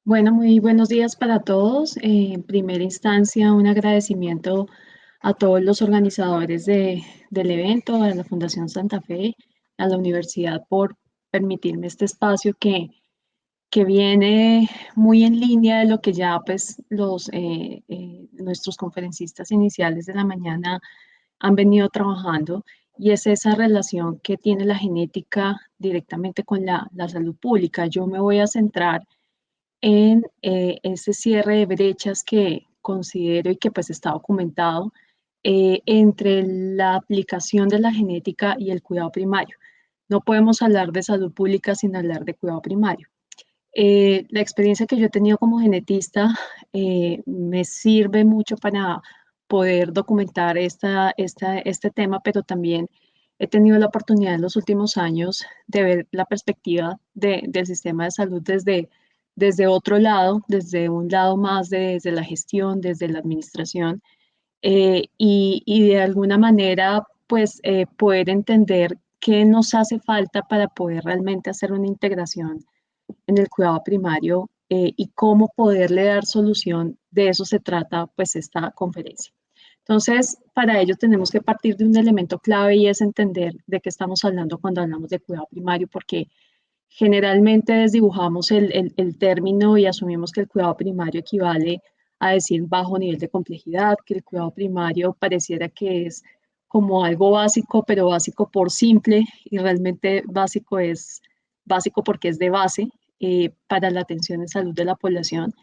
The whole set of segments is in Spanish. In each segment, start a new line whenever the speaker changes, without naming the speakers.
Bueno, muy buenos días para todos. En primera instancia, un agradecimiento a todos los organizadores del evento, a la Fundación Santa Fe, a la universidad por permitirme este espacio que viene muy en línea de lo que ya pues nuestros conferencistas iniciales de la mañana han venido trabajando, y es esa relación que tiene la genética directamente con la salud pública. Yo me voy a centrar en ese cierre de brechas que considero y que pues está documentado entre la aplicación de la genética y el cuidado primario. No podemos hablar de salud pública sin hablar de cuidado primario. La experiencia que yo he tenido como genetista me sirve mucho para poder documentar este tema, pero también he tenido la oportunidad en los últimos años de ver la perspectiva del sistema de salud desde otro lado, desde un lado más desde la gestión, desde la administración, y de alguna manera pues poder entender qué nos hace falta para poder realmente hacer una integración en el cuidado primario, y cómo poderle dar solución. De eso se trata pues esta conferencia. Entonces, para ello tenemos que partir de un elemento clave, y es entender de qué estamos hablando cuando hablamos de cuidado primario, porque generalmente desdibujamos el término y asumimos que el cuidado primario equivale a decir bajo nivel de complejidad, que el cuidado primario pareciera que es como algo básico, pero básico por simple, y realmente básico es básico porque es de base para la atención en salud de la población.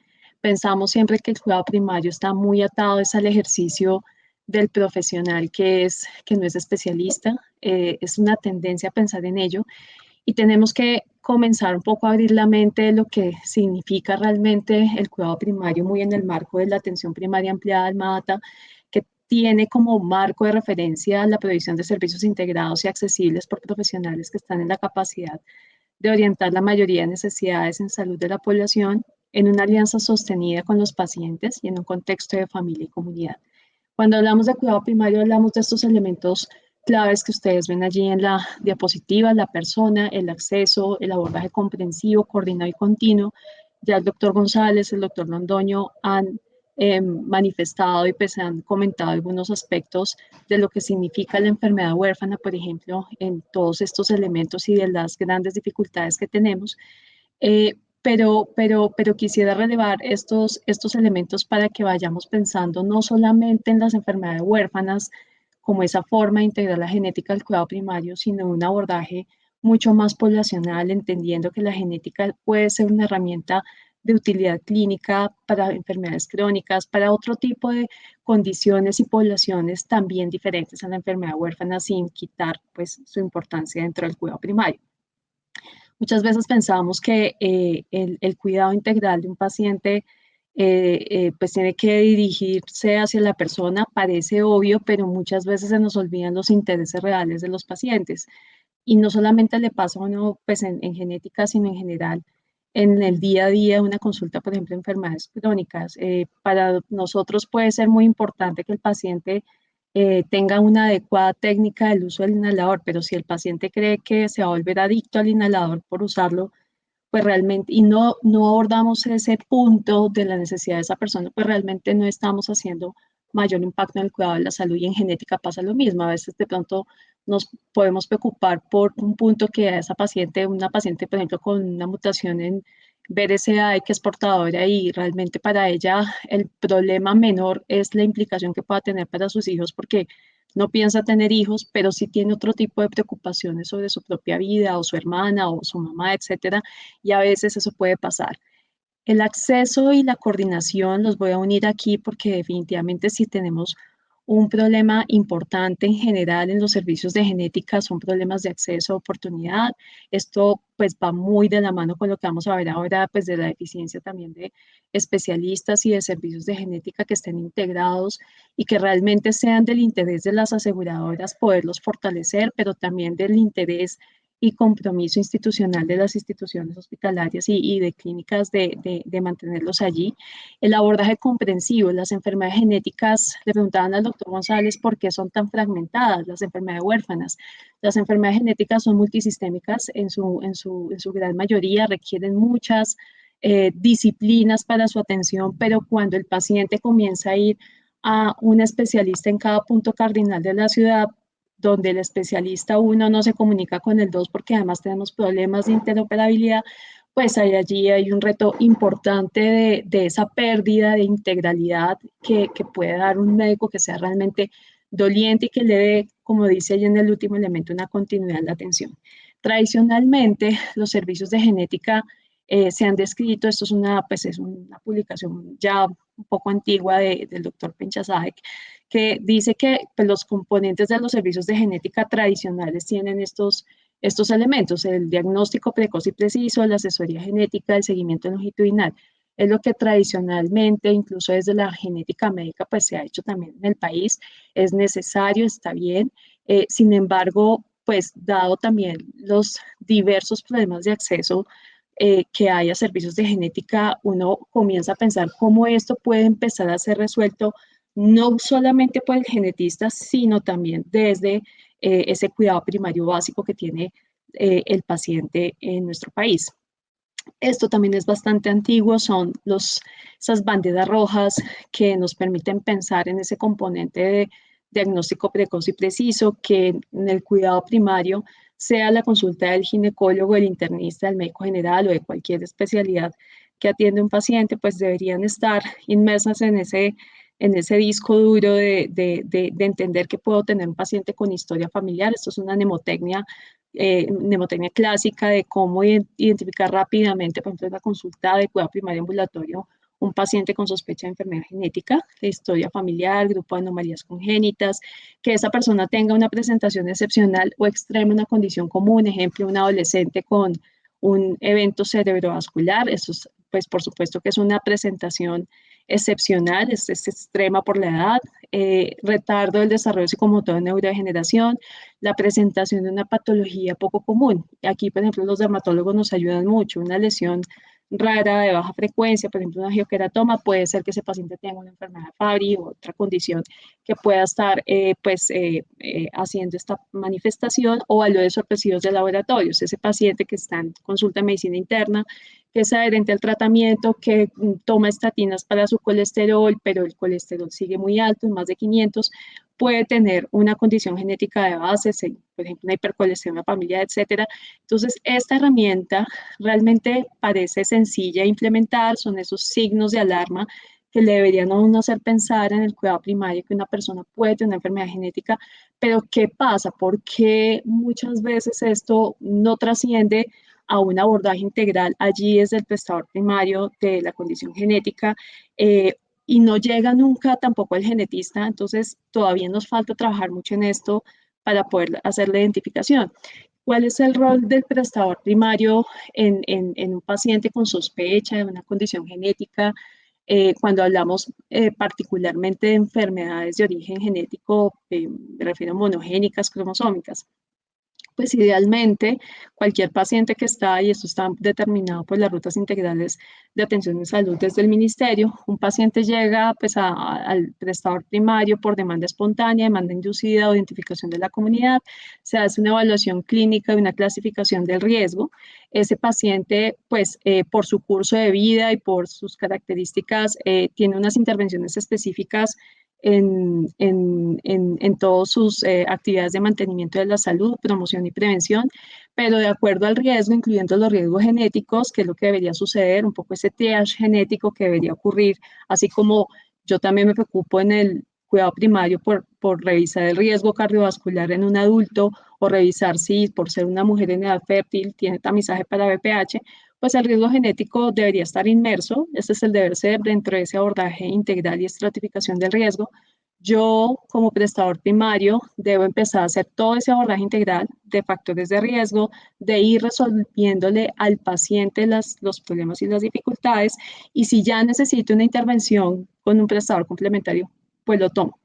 Pensamos siempre que el cuidado primario está muy atado es al ejercicio del profesional que no es especialista. Es una tendencia a pensar en ello, y tenemos que comenzar un poco a abrir la mente de lo que significa realmente el cuidado primario, muy en el marco de la atención primaria ampliada del MATA, que tiene como marco de referencia la provisión de servicios integrados y accesibles por profesionales que están en la capacidad de orientar la mayoría de necesidades en salud de la población, en una alianza sostenida con los pacientes y en un contexto de familia y comunidad. Cuando hablamos de cuidado primario, hablamos de estos elementos claves que ustedes ven allí en la diapositiva: la persona, el acceso, el abordaje comprensivo, coordinado y continuo. Ya el doctor González, el doctor Londoño han manifestado y pues han comentado algunos aspectos de lo que significa la enfermedad huérfana, por ejemplo, en todos estos elementos y de las grandes dificultades que tenemos. Pero quisiera relevar estos elementos para que vayamos pensando no solamente en las enfermedades huérfanas como esa forma de integrar la genética al cuidado primario, sino un abordaje mucho más poblacional, entendiendo que la genética puede ser una herramienta de utilidad clínica para enfermedades crónicas, para otro tipo de condiciones y poblaciones también diferentes a la enfermedad huérfana, sin quitar pues su importancia dentro del cuidado primario. Muchas veces pensamos que el cuidado integral de un paciente pues tiene que dirigirse hacia la persona. Parece obvio, pero muchas veces se nos olvidan los intereses reales de los pacientes. Y no solamente le pasa a uno pues en genética, sino en general en el día a día, una consulta, por ejemplo, de enfermedades crónicas. Para nosotros puede ser muy importante que el paciente tenga una adecuada técnica del uso del inhalador, pero si el paciente cree que se va a volver adicto al inhalador por usarlo, pues realmente, y no abordamos ese punto de la necesidad de esa persona, pues realmente no estamos haciendo mayor impacto en el cuidado de la salud. Y en genética pasa lo mismo. A veces de pronto nos podemos preocupar por un punto que a esa paciente, una paciente, por ejemplo, con una mutación en BRCA que es portadora, y realmente para ella el problema menor es la implicación que pueda tener para sus hijos, porque no piensa tener hijos, pero sí tiene otro tipo de preocupaciones sobre su propia vida o su hermana o su mamá, etcétera, y a veces eso puede pasar. El acceso y la coordinación los voy a unir aquí porque definitivamente si tenemos un problema importante en general en los servicios de genética, son problemas de acceso a oportunidad. Esto pues va muy de la mano con lo que vamos a ver ahora, pues de la deficiencia también de especialistas y de servicios de genética que estén integrados y que realmente sean del interés de las aseguradoras poderlos fortalecer, pero también del interés y compromiso institucional de las instituciones hospitalarias y de clínicas de mantenerlos allí. El abordaje comprensivo, las enfermedades genéticas, le preguntaban al doctor González por qué son tan fragmentadas las enfermedades huérfanas. Las enfermedades genéticas son multisistémicas en su gran mayoría, requieren muchas disciplinas para su atención, pero cuando el paciente comienza a ir a un especialista en cada punto cardinal de la ciudad, donde el especialista uno no se comunica con el 2 porque además tenemos problemas de interoperabilidad, pues allí hay un reto importante de esa pérdida de integralidad que puede dar un médico que sea realmente doliente y que le dé, como dice ahí en el último elemento, una continuidad en la atención. Tradicionalmente, los servicios de genética se han descrito, esto es una publicación ya un poco antigua del doctor Penchazadeh, que dice que pues, los componentes de los servicios de genética tradicionales tienen estos elementos, el diagnóstico precoz y preciso, la asesoría genética, el seguimiento longitudinal. Es lo que tradicionalmente, incluso desde la genética médica, pues se ha hecho también en el país. Es necesario, está bien. Sin embargo, pues dado también los diversos problemas de acceso que hay a servicios de genética, uno comienza a pensar cómo esto puede empezar a ser resuelto no solamente por el genetista, sino también desde ese cuidado primario básico que tiene el paciente en nuestro país. Esto también es bastante antiguo, son esas banderas rojas que nos permiten pensar en ese componente de diagnóstico precoz y preciso, que en el cuidado primario sea la consulta del ginecólogo, el internista, el médico general o de cualquier especialidad que atiende un paciente, pues deberían estar inmersas en ese disco duro de entender que puedo tener un paciente con historia familiar. Esto es una mnemotecnia clásica de cómo identificar rápidamente, por ejemplo, en la consulta de cuidado primario ambulatorio, un paciente con sospecha de enfermedad genética, de historia familiar, grupo de anomalías congénitas, que esa persona tenga una presentación excepcional o extrema, una condición común, ejemplo, un adolescente con un evento cerebrovascular, eso es, pues por supuesto que es una presentación excepcional, es extrema por la edad, retardo del desarrollo psicomotor en neurodegeneración, la presentación de una patología poco común. Aquí, por ejemplo, los dermatólogos nos ayudan mucho. Una lesión rara de baja frecuencia, por ejemplo, una angioqueratoma, puede ser que ese paciente tenga una enfermedad de Fabry u otra condición que pueda estar haciendo esta manifestación o valores sorpresivos de laboratorios. Ese paciente que está en consulta de medicina interna, que es adherente al tratamiento, que toma estatinas para su colesterol, pero el colesterol sigue muy alto, más de 500, puede tener una condición genética de base, por ejemplo, una hipercolesterolemia familiar, etcétera. Entonces, esta herramienta realmente parece sencilla de implementar, son esos signos de alarma que le deberían a uno hacer pensar en el cuidado primario que una persona puede tener una enfermedad genética, pero ¿qué pasa? ¿Por qué muchas veces esto no trasciende a un abordaje integral allí es el prestador primario de la condición genética y no llega nunca tampoco el genetista? Entonces todavía nos falta trabajar mucho en esto para poder hacer la identificación. ¿Cuál es el rol del prestador primario en un paciente con sospecha de una condición genética? Cuando hablamos particularmente de enfermedades de origen genético, me refiero a monogénicas, cromosómicas. Pues idealmente, cualquier paciente que está, y esto está determinado por las rutas integrales de atención de salud desde el ministerio, un paciente llega pues al prestador primario por demanda espontánea, demanda inducida o identificación de la comunidad, se hace una evaluación clínica y una clasificación del riesgo. Ese paciente pues por su curso de vida y por sus características tiene unas intervenciones específicas en todas sus actividades de mantenimiento de la salud, promoción y prevención, pero de acuerdo al riesgo, incluyendo los riesgos genéticos, que es lo que debería suceder, un poco ese triage genético que debería ocurrir, así como yo también me preocupo en el cuidado primario por revisar el riesgo cardiovascular en un adulto o revisar si por ser una mujer en edad fértil tiene tamizaje para BPH, pues el riesgo genético debería estar inmerso. Este es el deber ser dentro de ese abordaje integral y estratificación del riesgo. Yo, como prestador primario, debo empezar a hacer todo ese abordaje integral de factores de riesgo, de ir resolviéndole al paciente los problemas y las dificultades. Y si ya necesito una intervención con un prestador complementario, pues lo tomo.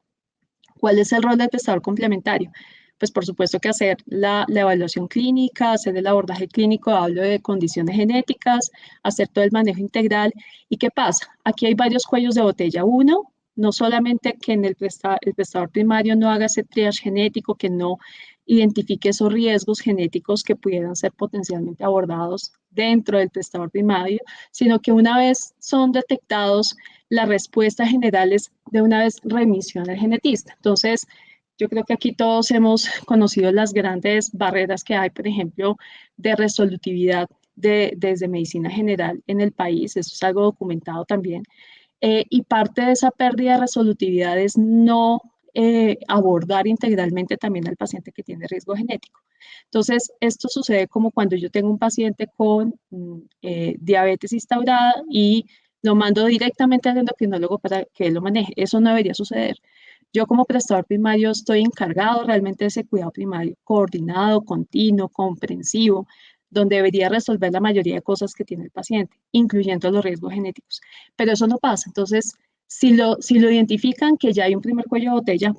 ¿Cuál es el rol del prestador complementario? Pues por supuesto que hacer la evaluación clínica, hacer el abordaje clínico, hablo de condiciones genéticas, hacer todo el manejo integral. ¿Y qué pasa? Aquí hay varios cuellos de botella. Uno, no solamente que en el prestador primario no haga ese triage genético, que no identifique esos riesgos genéticos que pudieran ser potencialmente abordados dentro del prestador primario, sino que una vez son detectados, la respuesta general es de una vez remisión al genetista. Entonces, yo creo que aquí todos hemos conocido las grandes barreras que hay, por ejemplo, de resolutividad desde medicina general en el país. Eso es algo documentado también. Y parte de esa pérdida de resolutividad es no abordar integralmente también al paciente que tiene riesgo genético. Entonces, esto sucede como cuando yo tengo un paciente con diabetes instaurada y lo mando directamente al endocrinólogo para que él lo maneje. Eso no debería suceder. Yo como prestador primario estoy encargado realmente de ese cuidado primario, coordinado, continuo, comprensivo, donde debería resolver la mayoría de cosas que tiene el paciente, incluyendo los riesgos genéticos. Pero eso no pasa. Entonces, si lo identifican que ya hay un primer cuello de botella,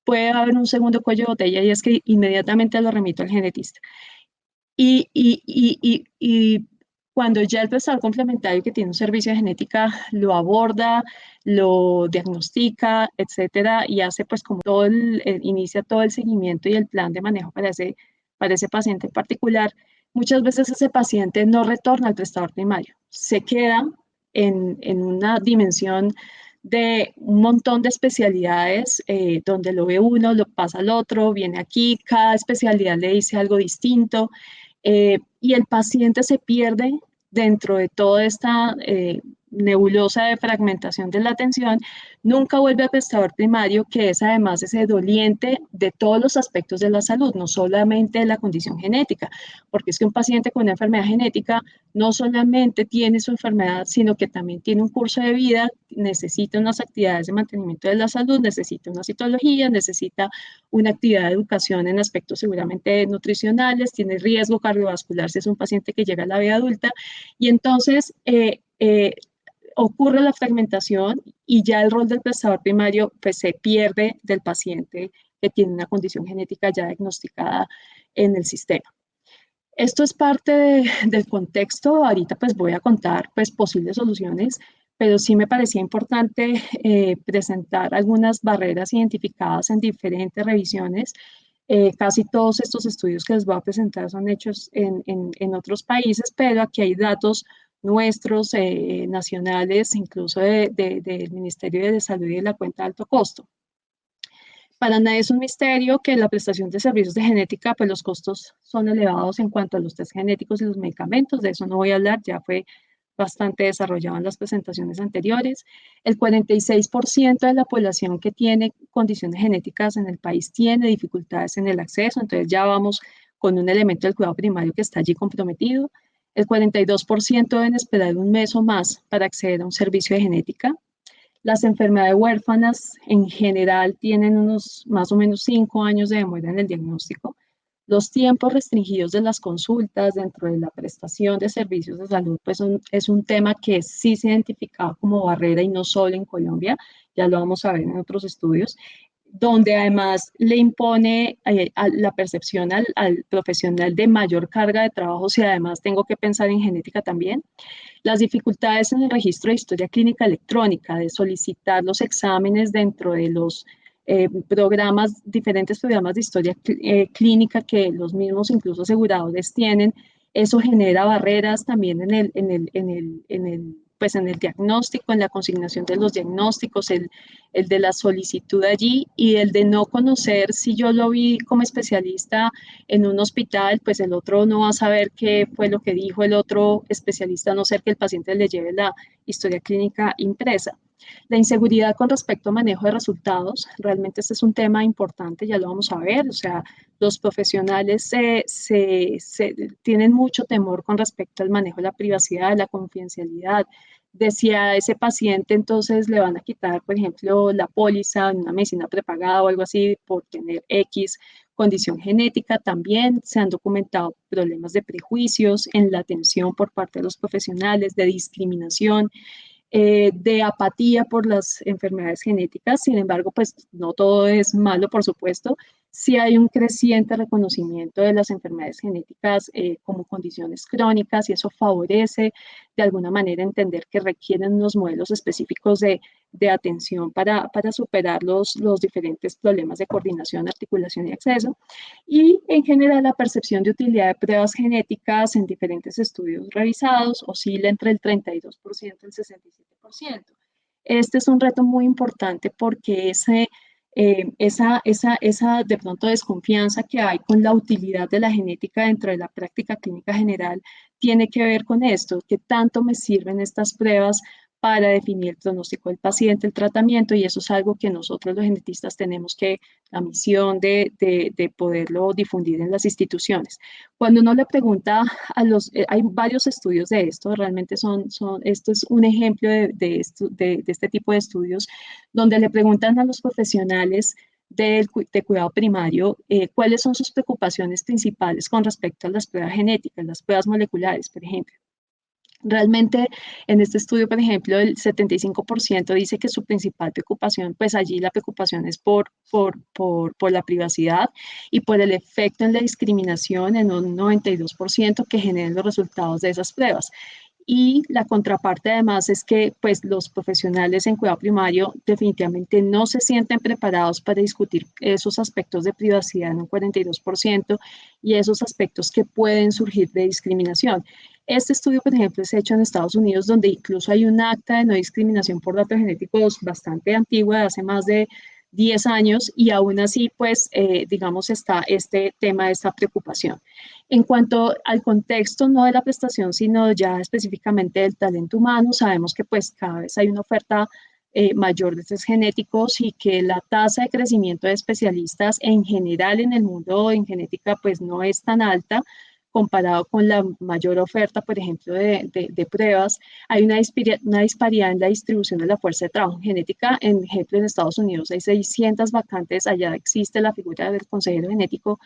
puede haber un segundo cuello de botella y es que inmediatamente lo remito al genetista. Y cuando ya el prestador complementario que tiene un servicio de genética lo aborda, lo diagnostica, etcétera, y hace pues como inicia todo el seguimiento y el plan de manejo para ese paciente en particular, muchas veces ese paciente no retorna al prestador primario, se queda en una dimensión de un montón de especialidades, donde lo ve uno, lo pasa al otro, viene aquí, cada especialidad le dice algo distinto, y el paciente se pierde dentro de toda esta nebulosa de fragmentación de la atención, nunca vuelve al prestador primario, que es además ese doliente de todos los aspectos de la salud, no solamente de la condición genética, porque es que un paciente con una enfermedad genética no solamente tiene su enfermedad, sino que también tiene un curso de vida, necesita unas actividades de mantenimiento de la salud, necesita una citología, necesita una actividad de educación en aspectos seguramente nutricionales, tiene riesgo cardiovascular si es un paciente que llega a la vida adulta, y entonces ocurre la fragmentación y ya el rol del prestador primario pues se pierde del paciente que tiene una condición genética ya diagnosticada en el sistema. Esto es parte del contexto. Ahorita pues voy a contar pues posibles soluciones, pero sí me parecía importante presentar algunas barreras identificadas en diferentes revisiones. Casi todos estos estudios que les voy a presentar son hechos en otros países, pero aquí hay datos nuestros, nacionales, incluso del Ministerio de Salud y de la cuenta de alto costo. Para nadie es un misterio que la prestación de servicios de genética, pues los costos son elevados en cuanto a los test genéticos y los medicamentos. De eso no voy a hablar, ya fue bastante desarrollado en las presentaciones anteriores. El 46% de la población que tiene condiciones genéticas en el país tiene dificultades en el acceso, entonces ya vamos con un elemento del cuidado primario que está allí comprometido. El 42% deben esperar un mes o más para acceder a un servicio de genética. Las enfermedades huérfanas en general tienen unos más o menos 5 años de demora en el diagnóstico. Los tiempos restringidos de las consultas dentro de la prestación de servicios de salud, pues es un tema que sí se ha identificado como barrera y no solo en Colombia, ya lo vamos a ver en otros estudios, donde además le impone a la percepción al profesional de mayor carga de trabajo si además tengo que pensar en genética también. Las dificultades en el registro de historia clínica electrónica, de solicitar los exámenes dentro de los diferentes programas de historia clínica que los mismos incluso aseguradores tienen, eso genera barreras también pues en el diagnóstico, en la consignación de los diagnósticos, el de la solicitud allí y el de no conocer si yo lo vi como especialista en un hospital, pues el otro no va a saber qué fue lo que dijo el otro especialista, a no ser que el paciente le lleve la historia clínica impresa. La inseguridad con respecto a manejo de resultados, realmente este es un tema importante, ya lo vamos a ver, o sea, los profesionales tienen mucho temor con respecto al manejo de la privacidad, la confidencialidad, de si a ese paciente entonces le van a quitar, por ejemplo, la póliza en una medicina prepagada o algo así por tener X condición genética. También se han documentado problemas de prejuicios en la atención por parte de los profesionales, de discriminación, de apatía por las enfermedades genéticas. Sin embargo, pues no todo es malo, por supuesto. sí hay un creciente reconocimiento de las enfermedades genéticas como condiciones crónicas y eso favorece de alguna manera entender que requieren unos modelos específicos de atención para superar los diferentes problemas de coordinación, articulación y acceso. Y en general la percepción de utilidad de pruebas genéticas en diferentes estudios revisados oscila entre el 32% y el 67%. Este es un reto muy importante porque esa de pronto desconfianza que hay con la utilidad de la genética dentro de la práctica clínica general tiene que ver con esto, que tanto me sirven estas pruebas para definir el pronóstico del paciente, el tratamiento, y eso es algo que nosotros los genetistas tenemos que, la misión de poderlo difundir en las instituciones. Cuando uno le pregunta hay varios estudios de esto, realmente esto es un ejemplo de este tipo de estudios, donde le preguntan a los profesionales de cuidado primario cuáles son sus preocupaciones principales con respecto a las pruebas genéticas, las pruebas moleculares, por ejemplo. Realmente en este estudio, por ejemplo, el 75% dice que su principal preocupación, pues allí la preocupación es por la privacidad y por el efecto en la discriminación en un 92% que generen los resultados de esas pruebas. Y la contraparte además es que pues, los profesionales en cuidado primario definitivamente no se sienten preparados para discutir esos aspectos de privacidad en un 42% y esos aspectos que pueden surgir de discriminación. Este estudio, por ejemplo, es hecho en Estados Unidos, donde incluso hay un acta de no discriminación por datos genéticos bastante antigua, de hace más de 10 años, y aún así, pues, digamos, está este tema, esta preocupación. En cuanto al contexto, no de la prestación, sino ya específicamente del talento humano, sabemos que pues cada vez hay una oferta mayor de test genéticos y que la tasa de crecimiento de especialistas en general en el mundo en genética pues no es tan alta comparado con la mayor oferta, por ejemplo, de pruebas. Hay una disparidad en la distribución de la fuerza de trabajo en genética. En ejemplo, en Estados Unidos hay 600 vacantes, allá existe la figura del consejero genético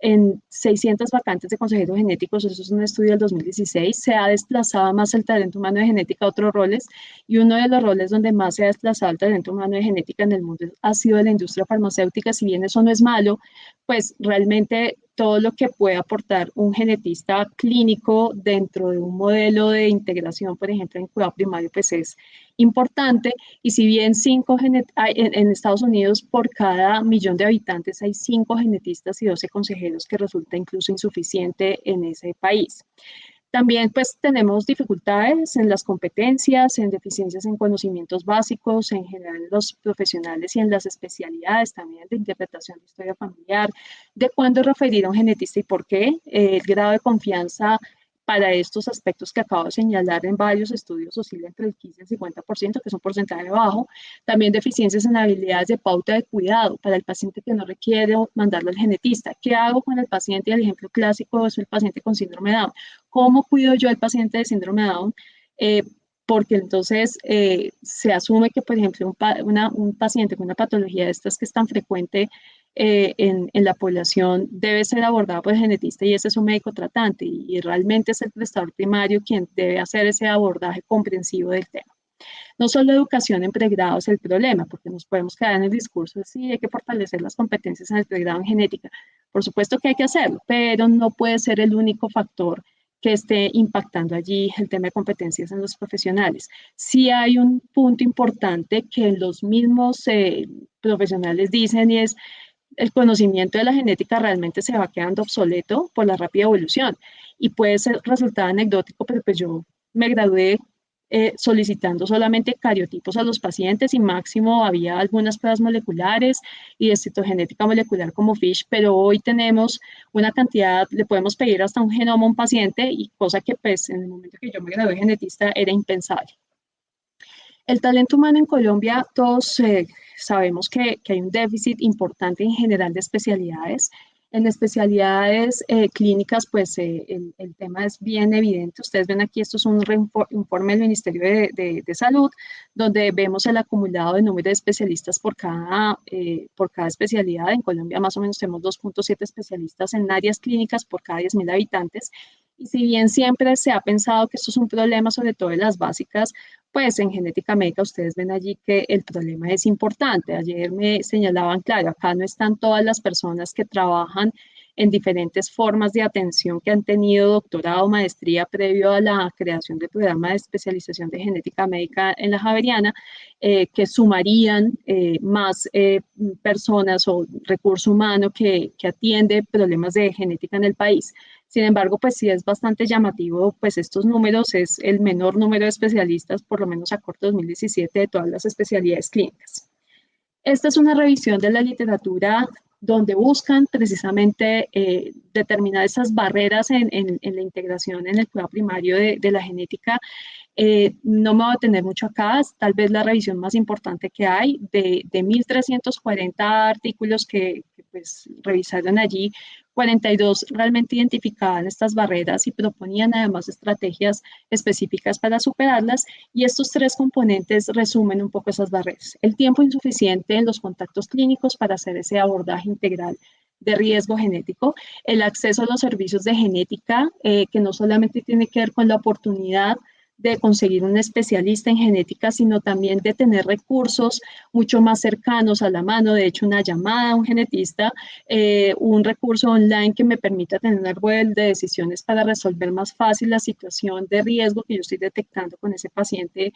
en 600 vacantes de consejeros genéticos, eso es un estudio del 2016, se ha desplazado más el talento humano de genética a otros roles y uno de los roles donde más se ha desplazado el talento humano de genética en el mundo ha sido la industria farmacéutica. Si bien eso no es malo, pues realmente todo lo que puede aportar un genetista clínico dentro de un modelo de integración, por ejemplo, en cuidado primario, pues es importante. Y si bien en Estados Unidos por cada millón de habitantes hay 5 genetistas y 12 consejeros, que resulta incluso insuficiente en ese país. También pues tenemos dificultades en las competencias, en deficiencias en conocimientos básicos, en general en los profesionales y en las especialidades también de interpretación de historia familiar, de cuándo referir a un genetista y por qué, el grado de confianza para estos aspectos que acabo de señalar en varios estudios oscila entre el 15 y el 50%, que es un porcentaje bajo. También deficiencias en habilidades de pauta de cuidado para el paciente que no requiere mandarlo al genetista. ¿Qué hago con el paciente? El ejemplo clásico es el paciente con síndrome de Down. ¿Cómo cuido yo al paciente de síndrome de Down? Porque entonces se asume que, por ejemplo, un paciente con una patología de estas que es tan frecuente en la población debe ser abordado por el genetista y ese es un médico tratante y realmente es el prestador primario quien debe hacer ese abordaje comprensivo del tema. No solo educación en pregrado es el problema, porque nos podemos quedar en el discurso de sí, hay que fortalecer las competencias en el pregrado en genética. Por supuesto que hay que hacerlo, pero no puede ser el único factor que esté impactando allí el tema de competencias en los profesionales. Sí hay un punto importante que los mismos profesionales dicen y es el conocimiento de la genética realmente se va quedando obsoleto por la rápida evolución y puede ser resultado anecdótico, pero pues yo me gradué solicitando solamente cariotipos a los pacientes y máximo había algunas pruebas moleculares y de citogenética molecular como FISH, pero hoy tenemos una cantidad, le podemos pedir hasta un genoma a un paciente y cosa que pues en el momento que yo me gradué genetista era impensable. El talento humano en Colombia, todos sabemos que hay un déficit importante en general de especialidades. En especialidades clínicas, pues el tema es bien evidente. Ustedes ven aquí, esto es un informe del Ministerio de Salud, donde vemos el acumulado de número de especialistas por cada especialidad. En Colombia más o menos tenemos 2.7 especialistas en áreas clínicas por cada 10.000 habitantes. Y si bien siempre se ha pensado que esto es un problema, sobre todo en las básicas, pues en genética médica ustedes ven allí que el problema es importante. Ayer me señalaban, claro, acá no están todas las personas que trabajan en diferentes formas de atención que han tenido doctorado o maestría previo a la creación del programa de especialización de genética médica en la Javeriana, que sumarían más personas o recurso humano que atiende problemas de genética en el país. Sin embargo, pues sí es bastante llamativo, pues estos números es el menor número de especialistas, por lo menos a corto 2017, de todas las especialidades clínicas. Esta es una revisión de la literatura donde buscan precisamente determinar esas barreras en la integración en el cuidado primario de la genética. No me voy a tener mucho acá, es tal vez la revisión más importante que hay de 1.340 artículos que pues, revisaron allí. 42 realmente identificaban estas barreras y proponían además estrategias específicas para superarlas, y estos tres componentes resumen un poco esas barreras. El tiempo insuficiente en los contactos clínicos para hacer ese abordaje integral de riesgo genético, el acceso a los servicios de genética, que no solamente tiene que ver con la oportunidad de conseguir un especialista en genética, sino también de tener recursos mucho más cercanos a la mano, de hecho una llamada a un genetista, un recurso online que me permita tener un árbol de decisiones para resolver más fácil la situación de riesgo que yo estoy detectando con ese paciente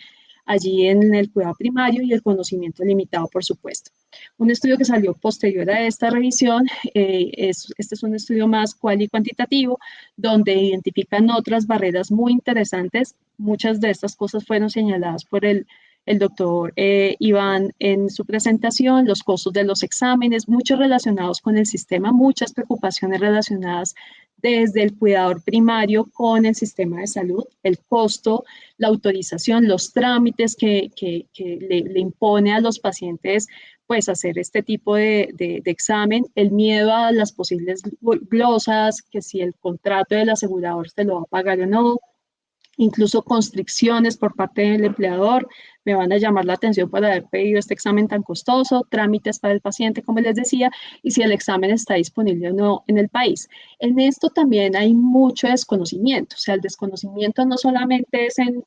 allí en el cuidado primario, y el conocimiento limitado, por supuesto. Un estudio que salió posterior a esta revisión, este es un estudio más cual y cuantitativo, donde identifican otras barreras muy interesantes. Muchas de estas cosas fueron señaladas por el doctor Iván en su presentación, los costos de los exámenes, muchos relacionados con el sistema, muchas preocupaciones relacionadas desde el cuidador primario con el sistema de salud, el costo, la autorización, los trámites que le impone a los pacientes pues hacer este tipo de examen, el miedo a las posibles glosas, que si el contrato del asegurador se lo va a pagar o no, incluso constricciones por parte del empleador, me van a llamar la atención por haber pedido este examen tan costoso, trámites para el paciente, como les decía, y si el examen está disponible o no en el país. En esto también hay mucho desconocimiento, o sea, el desconocimiento no solamente es en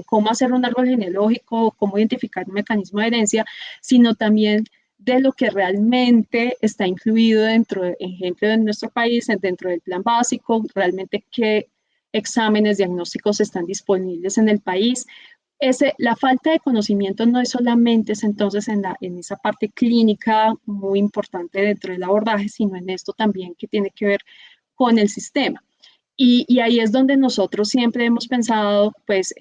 cómo hacer un árbol genealógico, cómo identificar un mecanismo de herencia, sino también de lo que realmente está incluido dentro, por ejemplo, de nuestro país, dentro del plan básico, realmente qué exámenes diagnósticos están disponibles en el país. La falta de conocimiento no es solamente es entonces en esa parte clínica muy importante dentro del abordaje, sino en esto también que tiene que ver con el sistema. Y ahí es donde nosotros siempre hemos pensado, pues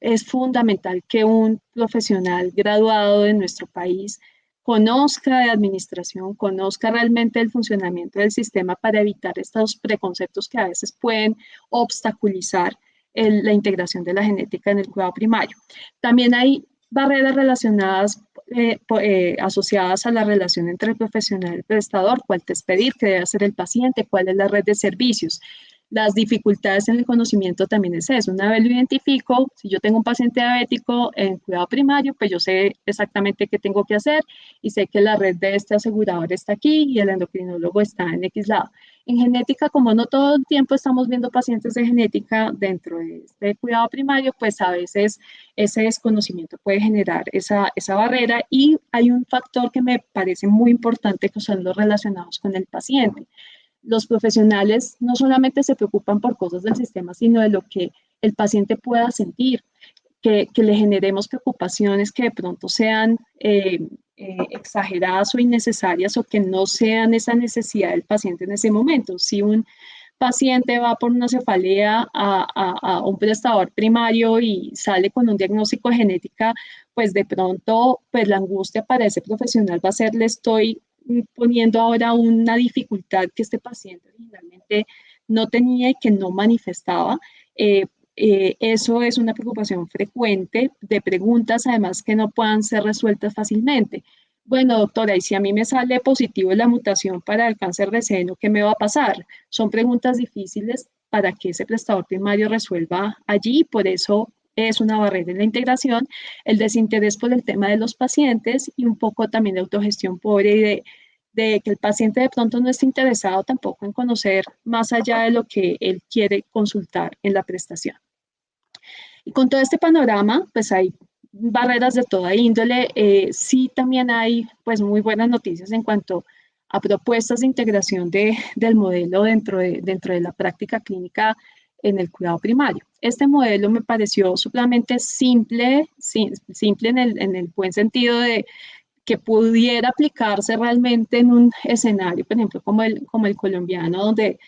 es fundamental que un profesional graduado de nuestro país conozca de administración, conozca realmente el funcionamiento del sistema para evitar estos preconceptos que a veces pueden obstaculizar la integración de la genética en el cuidado primario. También hay barreras relacionadas, asociadas a la relación entre el profesional y el prestador, cuál test pedir, qué debe hacer el paciente, cuál es la red de servicios. Las dificultades en el conocimiento también es eso. Una vez lo identifico, si yo tengo un paciente diabético en cuidado primario, pues yo sé exactamente qué tengo que hacer y sé que la red de este asegurador está aquí y el endocrinólogo está en X lado. En genética, como no todo el tiempo estamos viendo pacientes de genética dentro de este cuidado primario, pues a veces ese desconocimiento puede generar esa barrera, y hay un factor que me parece muy importante que son los relacionados con el paciente. Los profesionales no solamente se preocupan por cosas del sistema, sino de lo que el paciente pueda sentir, que le generemos preocupaciones que de pronto sean exageradas o innecesarias, o que no sean esa necesidad del paciente en ese momento. Si un paciente va por una cefalea a un prestador primario y sale con un diagnóstico de genética, pues de pronto pues la angustia para ese profesional va a ser: le estoy poniendo ahora una dificultad que este paciente originalmente no tenía y que no manifestaba. Eso es una preocupación frecuente de preguntas, además, que no puedan ser resueltas fácilmente. Bueno, doctora, y si a mí me sale positivo la mutación para el cáncer de seno, ¿qué me va a pasar? Son preguntas difíciles para que ese prestador primario resuelva allí, por eso es una barrera en la integración, el desinterés por el tema de los pacientes, y un poco también de autogestión pobre y de que el paciente de pronto no esté interesado tampoco en conocer más allá de lo que él quiere consultar en la prestación. Y con todo este panorama, pues hay barreras de toda índole. Sí, también hay pues muy buenas noticias en cuanto a propuestas de integración del modelo dentro de la práctica clínica en el cuidado primario. Este modelo me pareció supremamente simple, simple en el buen sentido de que pudiera aplicarse realmente en un escenario, por ejemplo, como el colombiano, donde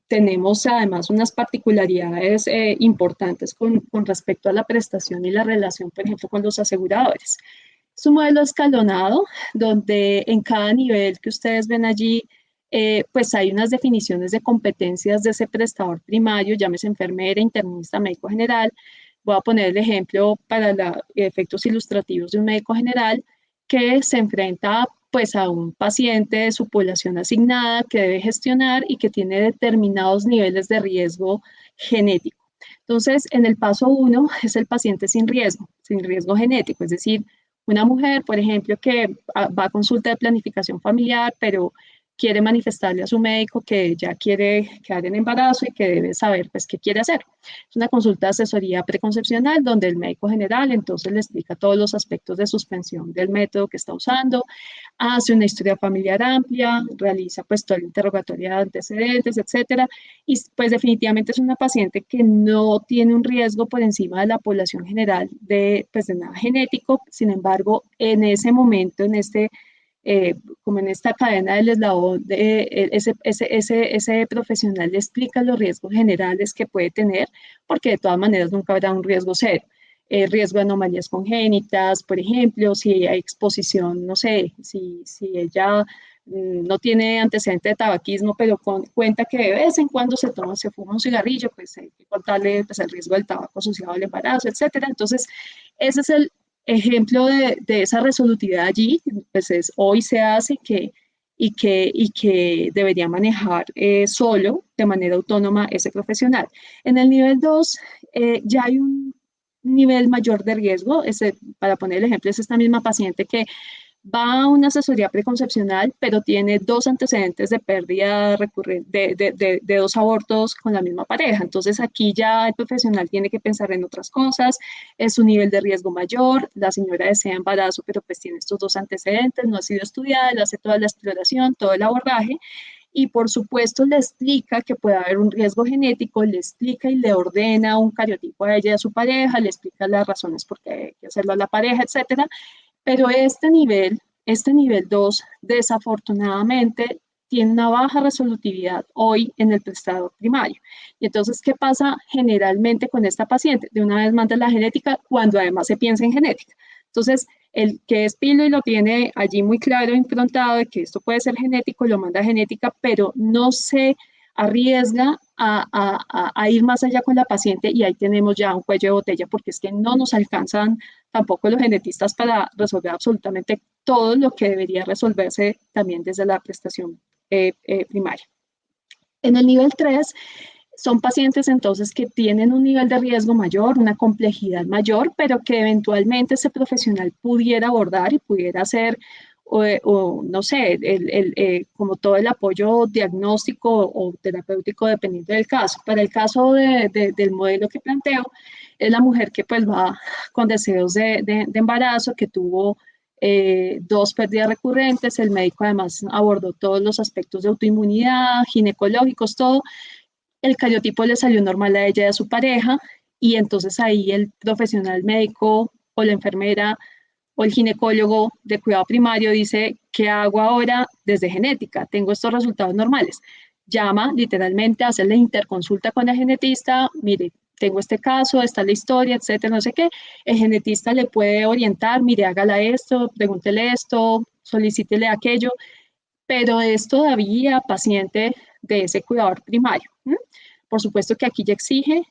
tenemos además unas particularidades importantes con respecto a la prestación y la relación, por ejemplo, con los aseguradores. Es un modelo escalonado donde en cada nivel que ustedes ven allí, pues hay unas definiciones de competencias de ese prestador primario, llámese enfermera, internista, médico general. Voy a poner el ejemplo para efectos ilustrativos de un médico general que se enfrenta pues a un paciente de su población asignada que debe gestionar y que tiene determinados niveles de riesgo genético. Entonces, en el paso 1 es el paciente sin riesgo genético, es decir, una mujer, por ejemplo, que va a consulta de planificación familiar, pero quiere manifestarle a su médico que ya quiere quedar en embarazo y que debe saber pues qué quiere hacer. Es una consulta de asesoría preconcepcional donde el médico general entonces le explica todos los aspectos de suspensión del método que está usando, hace una historia familiar amplia, realiza pues todo el interrogatorio de antecedentes, etcétera, y pues definitivamente es una paciente que no tiene un riesgo por encima de la población general pues de nada genético. Sin embargo, en ese momento, como en esta cadena del eslabón, ese profesional le explica los riesgos generales que puede tener, porque de todas maneras nunca habrá un riesgo cero. Riesgo de anomalías congénitas, por ejemplo, si hay exposición, no sé, si ella no tiene antecedente de tabaquismo, pero cuenta que de vez en cuando se fuma un cigarrillo, pues hay que contarle pues, el riesgo del tabaco asociado al embarazo, etcétera. Entonces, ese es el ejemplo de esa resolutividad allí, pues es, hoy se hace y que debería manejar solo, de manera autónoma, ese profesional. En el nivel 2 ya hay un nivel mayor de riesgo. Para poner el ejemplo, es esta misma paciente que va a una asesoría preconcepcional, pero tiene dos antecedentes de pérdida recurrente, de dos abortos con la misma pareja. Entonces aquí ya el profesional tiene que pensar en otras cosas, es un nivel de riesgo mayor, la señora desea embarazo, pero pues tiene estos dos antecedentes, no ha sido estudiada, le hace toda la exploración, todo el abordaje, y por supuesto le explica que puede haber un riesgo genético, le explica y le ordena un cariotipo a ella y a su pareja, le explica las razones por qué hay que hacerlo a la pareja, etcétera. Pero este nivel 2, desafortunadamente, tiene una baja resolutividad hoy en el prestador primario. Y entonces, ¿qué pasa generalmente con esta paciente? De una vez manda la genética cuando además se piensa en genética. Entonces, el que es pilo y lo tiene allí muy claro, improntado de que esto puede ser genético, lo manda a genética, pero no se arriesga a ir más allá con la paciente y ahí tenemos ya un cuello de botella porque es que no nos alcanzan tampoco los genetistas para resolver absolutamente todo lo que debería resolverse también desde la prestación primaria. En el nivel 3 son pacientes entonces que tienen un nivel de riesgo mayor, una complejidad mayor, pero que eventualmente ese profesional pudiera abordar y pudiera hacer, o no sé, como todo el apoyo diagnóstico o terapéutico dependiendo del caso. Para el caso del modelo que planteo, es la mujer que pues va con deseos de embarazo, que tuvo dos pérdidas recurrentes, el médico además abordó todos los aspectos de autoinmunidad, ginecológicos, todo, el cariotipo le salió normal a ella y a su pareja, y entonces ahí el profesional médico o la enfermera o el ginecólogo de cuidado primario dice, ¿qué hago ahora desde genética? Tengo estos resultados normales. Llama literalmente a hacer la interconsulta con el genetista, mire, tengo este caso, está la historia, etcétera, no sé qué. El genetista le puede orientar, mire, hágala esto, pregúntele esto, solicítele aquello, pero es todavía paciente de ese cuidador primario. Por supuesto que aquí ya exige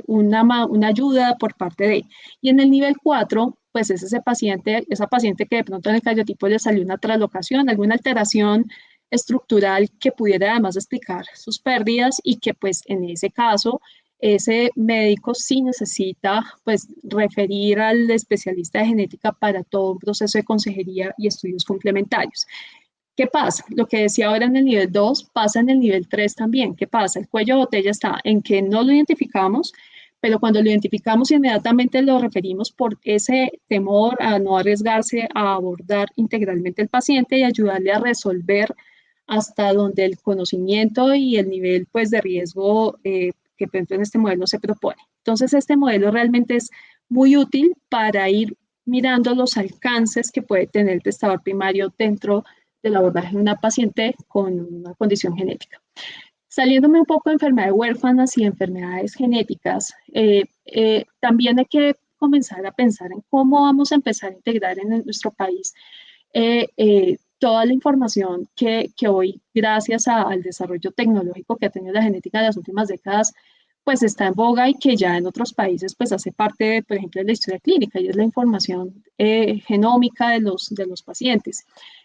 una ayuda por parte de él. Y en el nivel 4, pues es esa paciente que de pronto en el cariotipo le salió una traslocación, alguna alteración estructural que pudiera además explicar sus pérdidas y que pues en ese caso ese médico sí necesita pues referir al especialista de genética para todo un proceso de consejería y estudios complementarios. ¿Qué pasa? Lo que decía ahora en el nivel 2 pasa en el nivel 3 también. ¿Qué pasa? El cuello de botella está en que no lo identificamos, pero cuando lo identificamos inmediatamente lo referimos por ese temor a no arriesgarse a abordar integralmente al paciente y ayudarle a resolver hasta donde el conocimiento y el nivel pues, de riesgo que por ejemplo, en este modelo se propone. Entonces, este modelo realmente es muy útil para ir mirando los alcances que puede tener el testador primario dentro del abordaje de una paciente con una condición genética. Saliéndome un poco de enfermedades huérfanas y enfermedades genéticas, también hay que comenzar a pensar en cómo vamos a empezar a integrar en nuestro país toda la información que hoy, gracias al desarrollo tecnológico que ha tenido la genética en las últimas décadas, pues está en boga y que ya en otros países pues hace parte, por ejemplo, de la historia clínica y es la información genómica de los pacientes.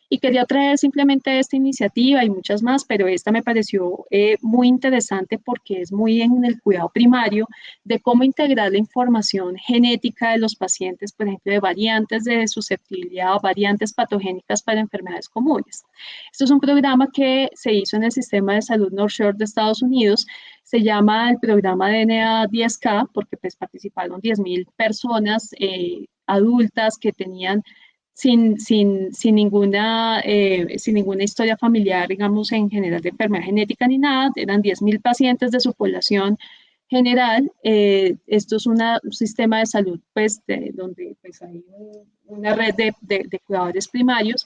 Y quería traer simplemente esta iniciativa y muchas más, pero esta me pareció muy interesante porque es muy en el cuidado primario de cómo integrar la información genética de los pacientes, por ejemplo, de variantes de susceptibilidad o variantes patogénicas para enfermedades comunes. Esto es un programa que se hizo en el sistema de salud North Shore de Estados Unidos. Se llama el programa DNA 10K porque pues, participaron 10.000 personas adultas que tenían sin ninguna historia familiar, digamos, en general de enfermedad genética ni nada. Eran 10.000 pacientes de su población general. Esto es un sistema de salud, pues, donde pues, hay una red de cuidadores primarios.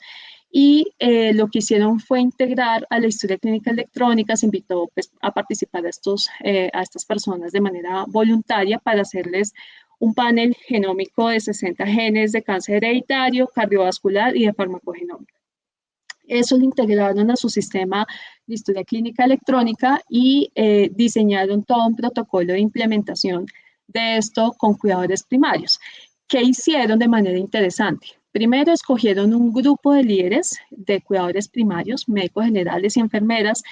Y lo que hicieron fue integrar a la historia clínica electrónica, se invitó pues, a participar a estas personas de manera voluntaria para hacerles un panel genómico de 60 genes de cáncer hereditario, cardiovascular y de farmacogenómica. Eso lo integraron a su sistema de historia clínica electrónica y diseñaron todo un protocolo de implementación de esto con cuidadores primarios. ¿Qué hicieron de manera interesante? Primero, escogieron un grupo de líderes de cuidadores primarios, médicos generales y enfermeras.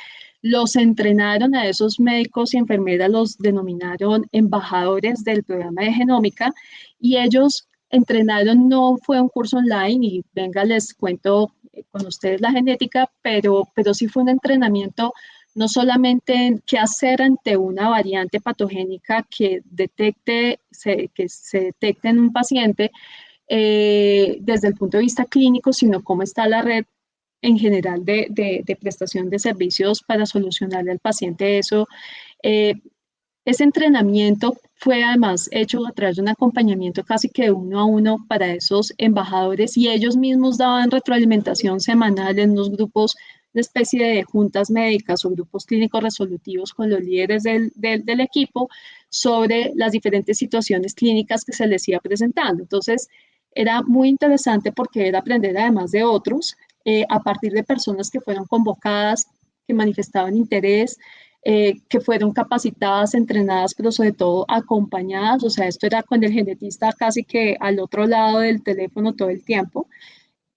Los entrenaron a esos médicos y enfermeras, los denominaron embajadores del programa de genómica y ellos entrenaron, no fue un curso online y venga, les cuento con ustedes la genética, pero sí fue un entrenamiento no solamente en qué hacer ante una variante patogénica que se detecte en un paciente desde el punto de vista clínico, sino cómo está la red en general de prestación de servicios para solucionarle al paciente eso. Eh, ese entrenamiento fue además hecho a través de un acompañamiento casi que uno a uno para esos embajadores y ellos mismos daban retroalimentación semanal en unos grupos de especie de juntas médicas o grupos clínicos resolutivos con los líderes del equipo sobre las diferentes situaciones clínicas que se les iba presentando. Entonces, era muy interesante porque era aprender además de otros, a partir de personas que fueron convocadas, que manifestaban interés, que fueron capacitadas, entrenadas, pero sobre todo acompañadas, o sea, esto era con el genetista casi que al otro lado del teléfono todo el tiempo,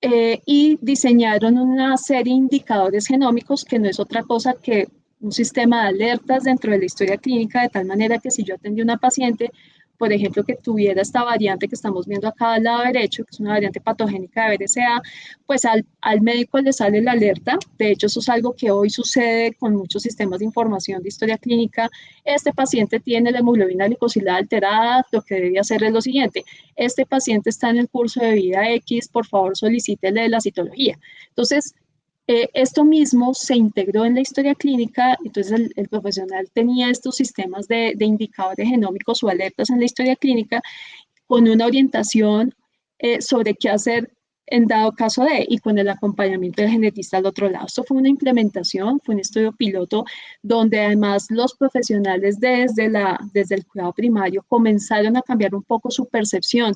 y diseñaron una serie de indicadores genómicos que no es otra cosa que un sistema de alertas dentro de la historia clínica, de tal manera que si yo atendí a una paciente, por ejemplo, que tuviera esta variante que estamos viendo acá al lado derecho, que es una variante patogénica de BRCA, pues al médico le sale la alerta. De hecho, eso es algo que hoy sucede con muchos sistemas de información de historia clínica. Este paciente tiene la hemoglobina glicosilada alterada, lo que debe hacer es lo siguiente: este paciente está en el curso de vida X, por favor solicítele la citología. Entonces, esto mismo se integró en la historia clínica, entonces el profesional tenía estos sistemas de indicadores genómicos o alertas en la historia clínica con una orientación sobre qué hacer en dado caso de, y con el acompañamiento del genetista al otro lado. Esto fue una implementación, fue un estudio piloto, donde además los profesionales desde el cuidado primario comenzaron a cambiar un poco su percepción